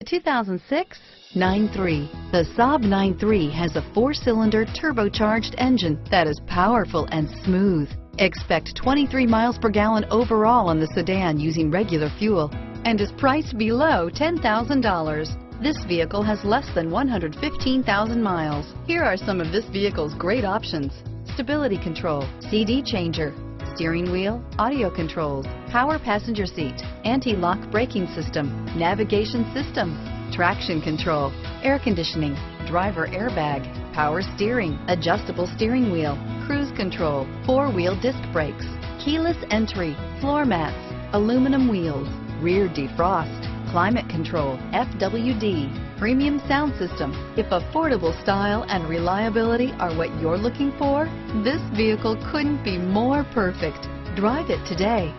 2006 9.3. The Saab 9.3 has a 4-cylinder turbocharged engine that is powerful and smooth. Expect 23 miles per gallon overall on the sedan using regular fuel and is priced below $10,000. This vehicle has less than 115,000 miles. Here are some of this vehicle's great options: stability control, CD changer, steering wheel audio controls, power passenger seat, anti-lock braking system, navigation system, traction control, air conditioning, driver airbag, power steering, adjustable steering wheel, cruise control, 4-wheel disc brakes, keyless entry, floor mats, aluminum wheels, rear defrost, climate control, FWD, premium sound system. If affordable style and reliability are what you're looking for, this vehicle couldn't be more perfect. Drive it today.